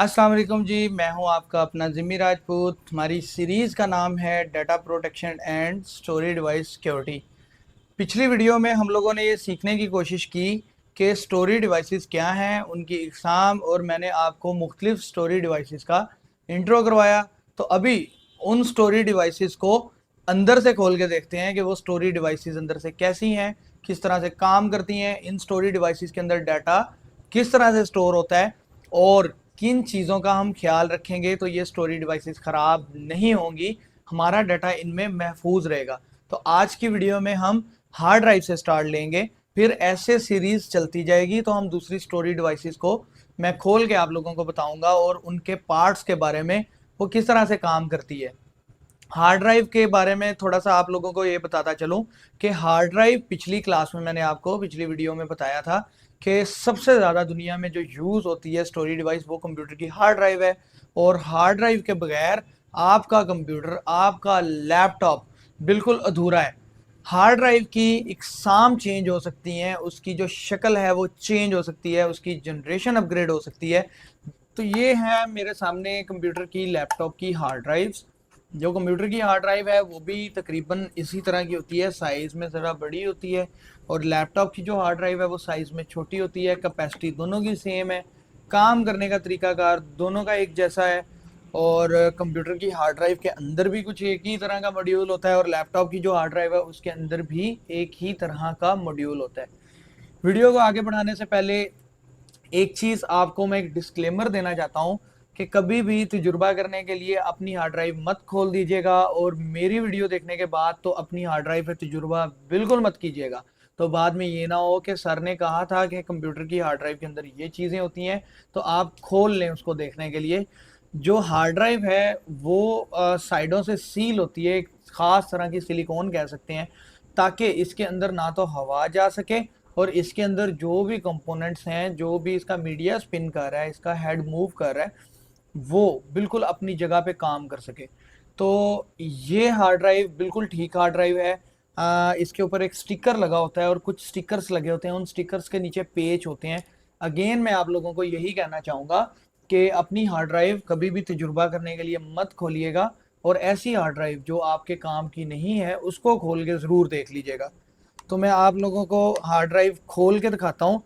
अस्सलाम वालेकुम जी। मैं हूं आपका अपना जिम्मी राजपूत। हमारी सीरीज़ का नाम है data protection and storage device security. पिछली वीडियो में हम लोगों ने ये सीखने की कोशिश की कि स्टोरेज डिवाइसेस क्या हैं, उनकी इकसाम, और मैंने आपको मुख्तलिफ स्टोरेज डिवाइसेस का इंट्रो करवाया। तो अभी उन स्टोरेज डिवाइसेस को अंदर से खोल के देखते हैं कि वो स्टोरेज डिवाइसेस अंदर से कैसी हैं, किस तरह से काम करती हैं, इन स्टोरेज डिवाइसेस के अंदर डाटा किस तरह से स्टोर होता है और किन चीज़ों का हम ख्याल रखेंगे तो ये स्टोरेज डिवाइसेस ख़राब नहीं होंगी, हमारा डाटा इनमें महफूज रहेगा। तो आज की वीडियो में हम हार्ड ड्राइव से स्टार्ट लेंगे, फिर ऐसे सीरीज चलती जाएगी तो हम दूसरी स्टोरेज डिवाइसेस को मैं खोल के आप लोगों को बताऊंगा और उनके पार्ट्स के बारे में, वो किस तरह से काम करती है। हार्ड ड्राइव के बारे में थोड़ा सा आप लोगों को ये बताता चलूं कि हार्ड ड्राइव पिछली क्लास में मैंने आपको पिछली वीडियो में बताया था कि सबसे ज़्यादा दुनिया में जो यूज़ होती है स्टोरेज डिवाइस वो कंप्यूटर की हार्ड ड्राइव है। और हार्ड ड्राइव के बगैर आपका कंप्यूटर, आपका लैपटॉप बिल्कुल अधूरा है। हार्ड ड्राइव की इकसाम चेंज हो सकती हैं, उसकी जो शक्ल है वो चेंज हो सकती है, उसकी जनरेशन अपग्रेड हो सकती है। तो ये है मेरे सामने कंप्यूटर की, लैपटॉप की हार्ड ड्राइव्स। जो कंप्यूटर की हार्ड ड्राइव है वो भी तकरीबन इसी तरह की होती है, साइज़ में ज़रा बड़ी होती है। और लैपटॉप की जो हार्ड ड्राइव है वो साइज़ में छोटी होती है। कैपेसिटी दोनों की सेम है, काम करने का तरीकाकार दोनों का एक जैसा है। और कंप्यूटर की हार्ड ड्राइव के अंदर भी कुछ एक ही तरह का मॉड्यूल होता है और लैपटॉप की जो हार्ड ड्राइव है उसके अंदर भी एक ही तरह का मॉड्यूल होता है। वीडियो को आगे बढ़ाने से पहले एक चीज़ आपको मैं एक डिस्क्लेमर देना चाहता हूँ कि कभी भी तजुर्बा करने के लिए अपनी हार्ड ड्राइव मत खोल दीजिएगा और मेरी वीडियो देखने के बाद तो अपनी हार्ड ड्राइव पे तजुर्बा बिल्कुल मत कीजिएगा। तो बाद में ये ना हो कि सर ने कहा था कि कंप्यूटर की हार्ड ड्राइव के अंदर ये चीज़ें होती हैं तो आप खोल लें उसको देखने के लिए। जो हार्ड ड्राइव है वो साइडों से सील होती है, एक ख़ास तरह की सिलिकॉन कह सकते हैं, ताकि इसके अंदर ना तो हवा जा सके और इसके अंदर जो भी कंपोनेंट्स हैं, जो भी इसका मीडिया स्पिन कर रहा है, इसका हेड मूव कर रहा है, वो बिल्कुल अपनी जगह पे काम कर सके। तो ये हार्ड ड्राइव बिल्कुल ठीक हार्ड ड्राइव है। इसके ऊपर एक स्टिकर लगा होता है और कुछ स्टिकर्स लगे होते हैं, उन स्टिकर्स के नीचे पेच होते हैं। अगेन मैं आप लोगों को यही कहना चाहूँगा कि अपनी हार्ड ड्राइव कभी भी तजुर्बा करने के लिए मत खोलिएगा और ऐसी हार्ड ड्राइव जो आपके काम की नहीं है उसको खोल के ज़रूर देख लीजिएगा। तो मैं आप लोगों को हार्ड ड्राइव खोल के दिखाता हूँ।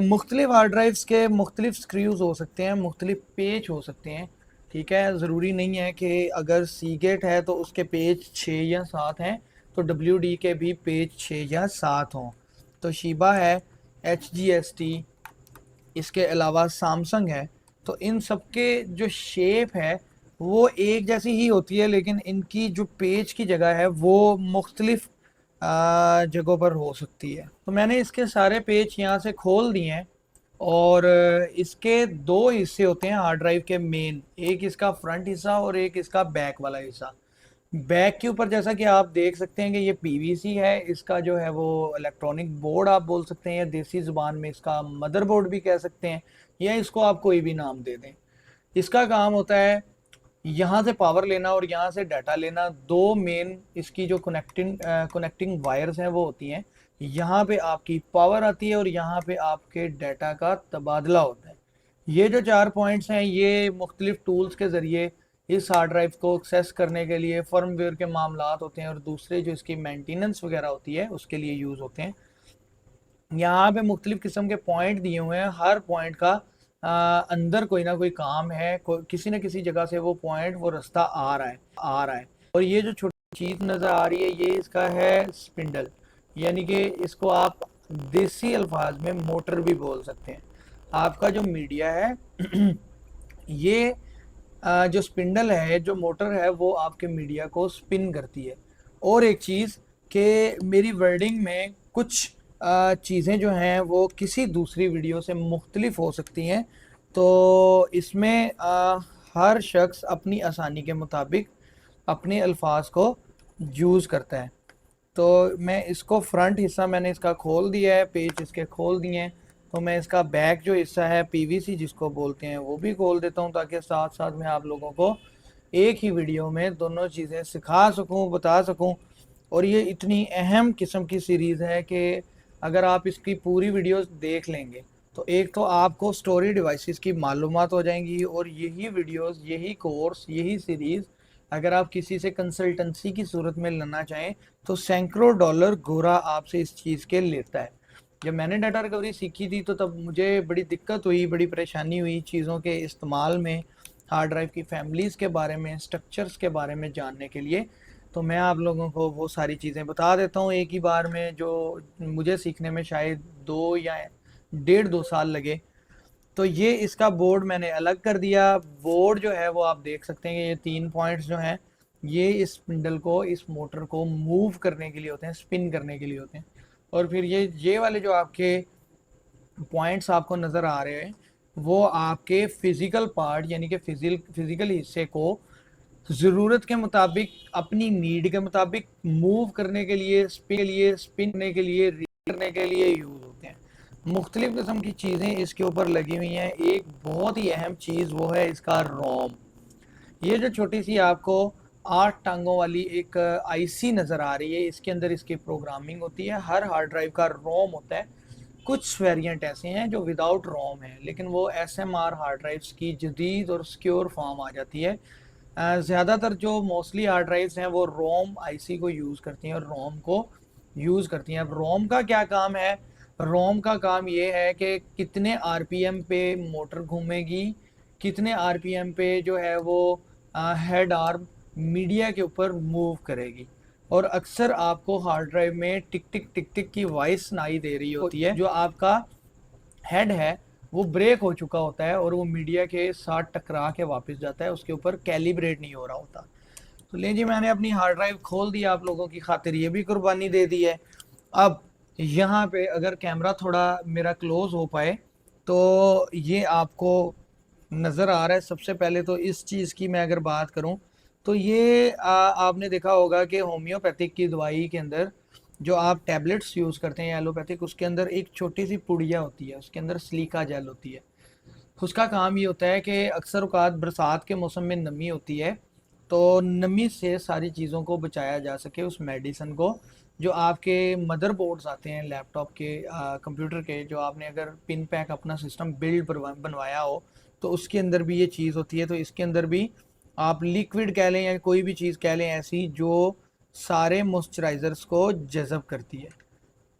मुख्तलिफ हार्ड ड्राइव्स के मुख्तलिफ स्क्रूज हो सकते हैं, मुख्तलिफ पेच हो सकते हैं। ठीक है, ज़रूरी नहीं है कि अगर सीगेट है तो उसके पेज 6 या 7 हैं, तो डब्ल्यू डी के भी पेज 6 या 7 हों। तो शीबा है, एच जी एस टी, इसके अलावा सैमसंग है। तो इन सब के जो शेप है वो एक जैसी ही होती है, लेकिन इनकी जो पेज की जगह है वो मुख्तलिफ जगहों पर हो सकती है। तो मैंने इसके सारे पेज यहाँ से खोल दिए हैं और इसके दो हिस्से होते हैं हार्ड ड्राइव के मेन, एक इसका फ्रंट हिस्सा और एक इसका बैक वाला हिस्सा। बैक के ऊपर जैसा कि आप देख सकते हैं कि ये पीवीसी है, इसका जो है वो इलेक्ट्रॉनिक बोर्ड आप बोल सकते हैं, या देसी ज़ुबान में इसका मदरबोर्ड भी कह सकते हैं, या इसको आप कोई भी नाम दे दें। इसका काम होता है यहाँ से पावर लेना और यहाँ से डाटा लेना। दो मेन इसकी जो कनेक्टिंग वायर्स हैं वो होती हैं। यहाँ पे आपकी पावर आती है और यहाँ पे आपके डाटा का तबादला होता है। ये जो 4 पॉइंट्स हैं ये मुख्तलिफ टूल्स के ज़रिए इस हार्ड ड्राइव को एक्सेस करने के लिए, फर्मवेयर के मामलात होते हैं और दूसरे जो इसकी मेंटेनेंस वगैरह होती है उसके लिए यूज़ होते हैं। यहाँ पे मुख्तलिफ किस्म के पॉइंट दिए हुए हैं, हर पॉइंट का अंदर कोई ना कोई काम है, किसी न किसी जगह से वो पॉइंट, वो रास्ता आ रहा है। और ये जो छोटी चीज़ नज़र आ रही है ये इसका है स्पिंडल, यानी कि इसको आप देसी अल्फाज में मोटर भी बोल सकते हैं। आपका जो मीडिया है ये जो स्पिंडल है, जो मोटर है, वो आपके मीडिया को स्पिन करती है। और एक चीज़ कि मेरी वर्डिंग में कुछ चीज़ें जो हैं वो किसी दूसरी वीडियो से मुख्तलिफ हो सकती हैं, तो इसमें हर शख्स अपनी आसानी के मुताबिक अपने अल्फाज को यूज़ करता है। तो मैं इसको फ्रंट हिस्सा मैंने इसका खोल दिया है, पेज इसके खोल दिए हैं। तो मैं इसका बैक जो हिस्सा है पीवीसी जिसको बोलते हैं वो भी खोल देता हूँ, ताकि साथ साथ मैं आप लोगों को एक ही वीडियो में दोनों चीज़ें सिखा सकूँ, बता सकूँ। और ये इतनी अहम किस्म की सीरीज़ है कि अगर आप इसकी पूरी वीडियोस देख लेंगे तो एक तो आपको स्टोरी डिवाइसेस की मालूमात हो जाएंगी, और यही वीडियोस, यही कोर्स, यही सीरीज़ अगर आप किसी से कंसल्टेंसी की सूरत में लेना चाहें तो सैकड़ों डॉलर गोरा आपसे इस चीज़ के लेता है। जब मैंने डाटा रिकवरी सीखी थी तो तब मुझे बड़ी दिक्कत हुई, बड़ी परेशानी हुई चीज़ों के इस्तेमाल में, हार्ड ड्राइव की फैमिलीज़ के बारे में, स्ट्रक्चर्स के बारे में जानने के लिए। तो मैं आप लोगों को वो सारी चीज़ें बता देता हूँ एक ही बार में, जो मुझे सीखने में शायद 2 या 1.5-2 साल लगे। तो ये इसका बोर्ड मैंने अलग कर दिया। बोर्ड जो है वो आप देख सकते हैं कि ये 3 पॉइंट्स जो हैं ये इस स्पिंडल को, इस मोटर को मूव करने के लिए होते हैं, स्पिन करने के लिए होते हैं। और फिर ये वाले जो आपके पॉइंट्स आपको नज़र आ रहे हैं वो आपके फिजिकल पार्ट यानी कि फिजिकल हिस्से को ज़रूरत के मुताबिक, अपनी नीड के मुताबिक मूव करने के लिए, स्पिन करने के लिए, रीड करने के लिए यूज़ होते हैं। मुख्तलिफ़ किस्म की चीज़ें इसके ऊपर लगी हुई हैं। एक बहुत ही अहम चीज़ वो है इसका रोम। ये जो छोटी सी आपको 8 टांगों वाली एक आईसी नज़र आ रही है, इसके अंदर इसकी प्रोग्रामिंग होती है। हर हार्ड ड्राइव का रोम होता है। कुछ वेरिएंट ऐसे हैं जो विदाउट रोम है, लेकिन वो एसएमआर हार्ड ड्राइव्स की जदीद और सिक्योर फॉर्म आ जाती है। ज़्यादातर जो मोस्टली हार्ड ड्राइव्स हैं वो रोम आईसी को यूज़ करती हैं और रोम को यूज़ करती हैं। अब रोम का क्या काम है? रोम का काम ये है कि कितने आरपीएम पे मोटर घूमेगी, कितने आरपीएम पे जो है वो हेड आर्म मीडिया के ऊपर मूव करेगी। और अक्सर आपको हार्ड ड्राइव में टिक टिक टिक टिक की वॉइस सुनाई दे रही होती है। जो आपका हेड है वो ब्रेक हो चुका होता है और वो मीडिया के साथ टकरा के वापस जाता है, उसके ऊपर कैलिब्रेट नहीं हो रहा होता। तो ले जी, मैंने अपनी हार्ड ड्राइव खोल दी, आप लोगों की खातिर ये भी कुर्बानी दे दी है। अब यहाँ पे अगर कैमरा थोड़ा मेरा क्लोज हो पाए तो ये आपको नज़र आ रहा है। सबसे पहले तो इस चीज़ की मैं अगर बात करूँ तो ये आपने देखा होगा कि होम्योपैथिक की दवाई के अंदर जो आप टैबलेट्स यूज़ करते हैं एलोपैथिक, उसके अंदर एक छोटी सी पुड़िया होती है, उसके अंदर सिलिका जेल होती है। उसका काम ये होता है कि अक्सर औक़ात बरसात के मौसम में नमी होती है, तो नमी से सारी चीज़ों को बचाया जा सके, उस मेडिसिन को। जो आपके मदरबोर्ड्स आते हैं लैपटॉप के, कंप्यूटर के, जो आपने अगर पिन पैक अपना सिस्टम बिल्ड बनवाया हो तो उसके अंदर भी ये चीज़ होती है। तो इसके अंदर भी आप लिक्विड कह लें या कोई भी चीज़ कह लें ऐसी जो सारे मॉइस्चराइज़र्स को जज़ब करती है।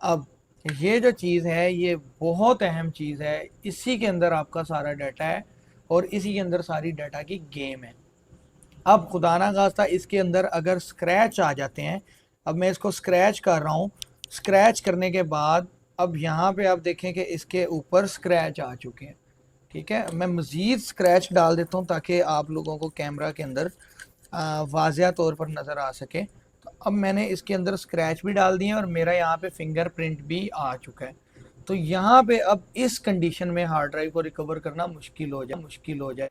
अब ये जो चीज़ है ये बहुत अहम चीज़ है, इसी के अंदर आपका सारा डाटा है और इसी के अंदर सारी डाटा की गेम है। अब खुदा ना खास्ता इसके अंदर अगर स्क्रैच आ जाते हैं, अब मैं इसको स्क्रैच कर रहा हूँ, स्क्रैच करने के बाद अब यहाँ पे आप देखें कि इसके ऊपर स्क्रैच आ चुके हैं। ठीक है, मैं मज़ीद स्क्रैच डाल देता हूँ ताकि आप लोगों को कैमरा के अंदर वाज़िया तौर पर नज़र आ सके। तो अब मैंने इसके अंदर स्क्रैच भी डाल दिए और मेरा यहाँ पे फिंगरप्रिंट भी आ चुका है। तो यहाँ पे अब इस कंडीशन में हार्ड ड्राइव को रिकवर करना मुश्किल हो जाए।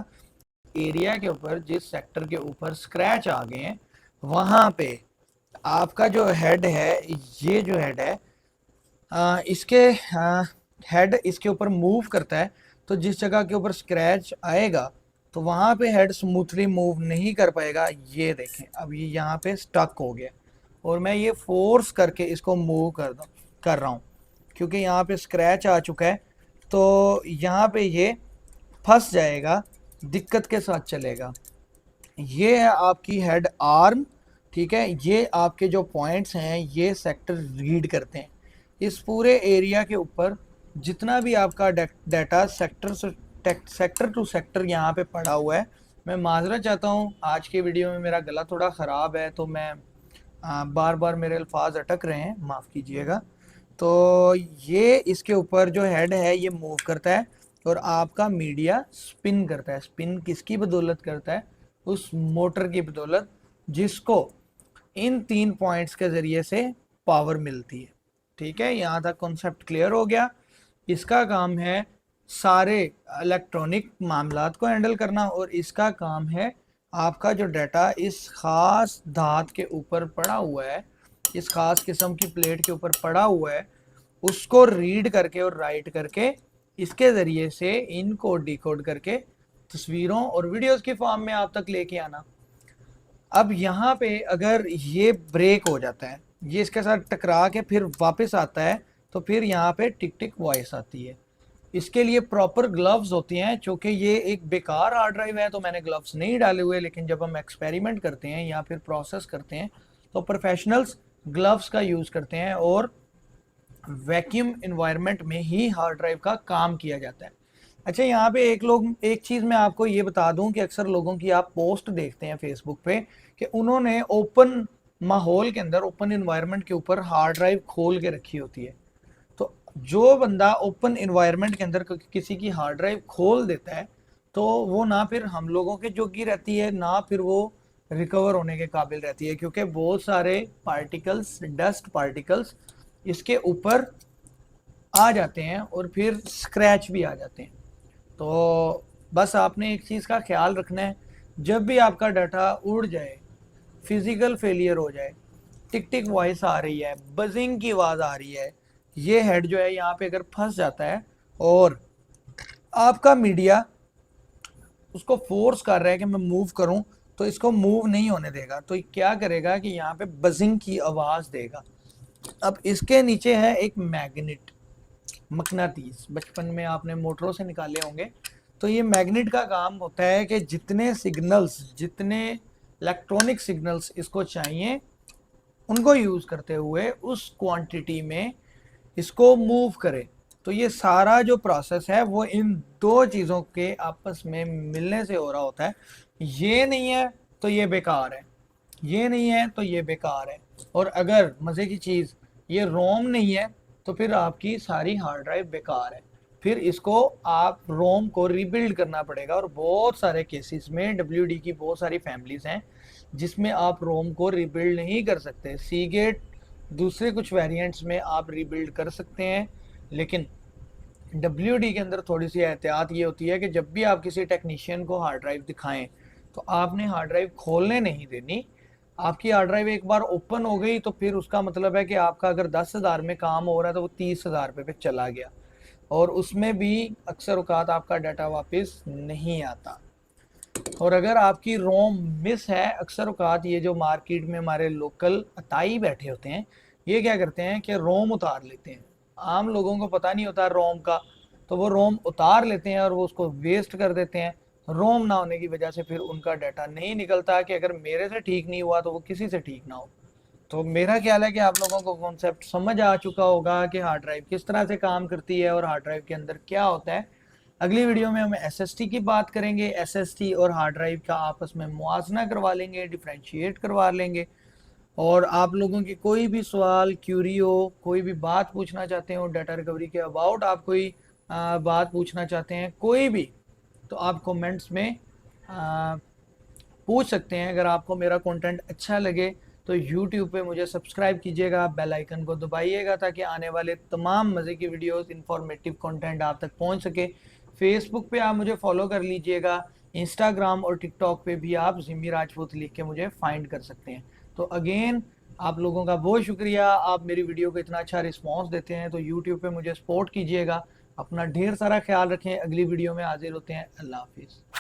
एरिया के ऊपर, जिस सेक्टर के ऊपर स्क्रैच आ गए हैं, वहाँ पे आपका जो हेड है, ये जो हेड है, इसके हेड इसके ऊपर मूव करता है। तो जिस जगह के ऊपर स्क्रैच आएगा तो वहाँ पे हेड स्मूथली मूव नहीं कर पाएगा। ये देखें, अब ये यहाँ पे स्टक हो गया और मैं ये फोर्स करके इसको मूव कर रहा हूँ क्योंकि यहाँ पे स्क्रैच आ चुका है। तो यहाँ पे ये फंस जाएगा, दिक्कत के साथ चलेगा। ये है आपकी हेड आर्म। ठीक है, ये आपके जो पॉइंट्स हैं ये सेक्टर रीड करते हैं। इस पूरे एरिया के ऊपर जितना भी आपका डाटा सेक्टर टू सेक्टर यहाँ पे पड़ा हुआ है। मैं माजरत चाहता हूँ, आज के वीडियो में मेरा गला थोड़ा ख़राब है तो मैं बार बार मेरे अल्फाज अटक रहे हैं, माफ़ कीजिएगा। तो ये इसके ऊपर जो हेड है ये मूव करता है और आपका मीडिया स्पिन करता है। स्पिन किसकी बदौलत करता है? उस मोटर की बदौलत जिसको इन 3 पॉइंट्स के ज़रिए से पावर मिलती है। ठीक है, यहाँ तक कॉन्सेप्ट क्लियर हो गया। इसका काम है सारे इलेक्ट्रॉनिक मामलात को हैंडल करना और इसका काम है आपका जो डाटा इस ख़ास धात के ऊपर पड़ा हुआ है, इस ख़ास किस्म की प्लेट के ऊपर पड़ा हुआ है, उसको रीड करके और राइट करके इसके ज़रिए से इनको डिकोड करके तस्वीरों और वीडियोस की फॉर्म में आप तक लेके आना। अब यहाँ पे अगर ये ब्रेक हो जाता है, ये इसके साथ टकरा के फिर वापस आता है, तो फिर यहाँ पे टिक टिक वॉइस आती है। इसके लिए प्रॉपर ग्लव्स होती हैं, क्योंकि ये एक बेकार हार्ड ड्राइव है तो मैंने ग्लव्स नहीं डाले हुए, लेकिन जब हम एक्सपेरिमेंट करते हैं या फिर प्रोसेस करते हैं तो प्रोफेशनल्स ग्लव्स का यूज़ करते हैं और वैक्यूम इन्वायरमेंट में ही हार्ड ड्राइव का काम किया जाता है। अच्छा, यहाँ पे एक चीज़ मैं आपको ये बता दूं कि अक्सर लोगों की आप पोस्ट देखते हैं फेसबुक पे कि उन्होंने ओपन माहौल के अंदर, ओपन इन्वायरमेंट के ऊपर हार्ड ड्राइव खोल के रखी होती है। तो जो बंदा ओपन इन्वायरमेंट के अंदर किसी की हार्ड ड्राइव खोल देता है तो वो ना फिर हम लोगों के जोगी रहती है, ना फिर वो रिकवर होने के काबिल रहती है, क्योंकि बहुत सारे पार्टिकल्स, डस्ट पार्टिकल्स इसके ऊपर आ जाते हैं और फिर स्क्रैच भी आ जाते हैं। तो बस आपने एक चीज़ का ख्याल रखना है, जब भी आपका डाटा उड़ जाए, फिजिकल फेलियर हो जाए, टिक टिक वॉइस आ रही है, बजिंग की आवाज़ आ रही है, ये हेड जो है यहाँ पे अगर फंस जाता है और आपका मीडिया उसको फोर्स कर रहा है कि मैं मूव करूं, तो इसको मूव नहीं होने देगा। तो क्या करेगा कि यहाँ पे बजिंग की आवाज़ देगा। अब इसके नीचे है एक मैग्नेट, मकनातीस, बचपन में आपने मोटरों से निकाले होंगे। तो ये मैग्नेट का काम होता है कि जितने सिग्नल्स, जितने इलेक्ट्रॉनिक सिग्नल्स इसको चाहिए, उनको यूज़ करते हुए उस क्वांटिटी में इसको मूव करे। तो ये सारा जो प्रोसेस है वो इन दो चीज़ों के आपस में मिलने से हो रहा होता है। ये नहीं है तो ये बेकार है, ये नहीं है तो ये बेकार है। और अगर मज़े की चीज़ ये रोम नहीं है तो फिर आपकी सारी हार्ड ड्राइव बेकार है, फिर इसको आप रोम को रीबिल्ड करना पड़ेगा। और बहुत सारे केसेस में WD की बहुत सारी फैमिलीज हैं जिसमें आप रोम को रीबिल्ड नहीं कर सकते। सीगेट दूसरे कुछ वेरिएंट्स में आप रीबिल्ड कर सकते हैं, लेकिन WD के अंदर थोड़ी सी एहतियात ये होती है कि जब भी आप किसी टेक्नीशियन को हार्ड ड्राइव दिखाएं तो आपने हार्ड ड्राइव खोलने नहीं देनी। आपकी हार्ड ड्राइव एक बार ओपन हो गई तो फिर उसका मतलब है कि आपका अगर 10,000 में काम हो रहा है तो वो 30,000 रुपये पे चला गया, और उसमें भी अक्सर औकात आपका डाटा वापस नहीं आता। और अगर आपकी रोम मिस है, अक्सर औकात ये जो मार्केट में हमारे लोकल अताई बैठे होते हैं, ये क्या करते हैं कि रोम उतार लेते हैं। आम लोगों को पता नहीं होता रोम का, तो वो रोम उतार लेते हैं और वो उसको वेस्ट कर देते हैं। रोम ना होने की वजह से फिर उनका डाटा नहीं निकलता कि अगर मेरे से ठीक नहीं हुआ तो वो किसी से ठीक ना हो। तो मेरा ख्याल है कि आप लोगों को कॉन्सेप्ट समझ आ चुका होगा कि हार्ड ड्राइव किस तरह से काम करती है और हार्ड ड्राइव के अंदर क्या होता है। अगली वीडियो में हम SST की बात करेंगे। SST और हार्ड ड्राइव का आपस में मुआजना करवा लेंगे, डिफ्रेंशिएट करवा लेंगे। और आप लोगों की कोई भी सवाल, क्यूरी हो, कोई भी बात पूछना चाहते हो डाटा रिकवरी के अबाउट, आप कोई बात पूछना चाहते हैं कोई भी, तो आप कमेंट्स में आ, पूछ सकते हैं। अगर आपको मेरा कंटेंट अच्छा लगे तो YouTube पे मुझे सब्सक्राइब कीजिएगा, बेल आइकन को दबाइएगा ताकि आने वाले तमाम मज़े की वीडियोस, इंफॉर्मेटिव कंटेंट आप तक पहुंच सके। फेसबुक पे आप मुझे फॉलो कर लीजिएगा, इंस्टाग्राम और टिकटॉक पे भी आप जिम्मी राजपूत लिख के मुझे फाइंड कर सकते हैं। तो अगेन आप लोगों का बहुत शुक्रिया, आप मेरी वीडियो को इतना अच्छा रिस्पॉन्स देते हैं। तो यूट्यूब पे मुझे सपोर्ट कीजिएगा। अपना ढेर सारा ख्याल रखें, अगली वीडियो में हाजिर होते हैं। अल्लाह हाफिज़।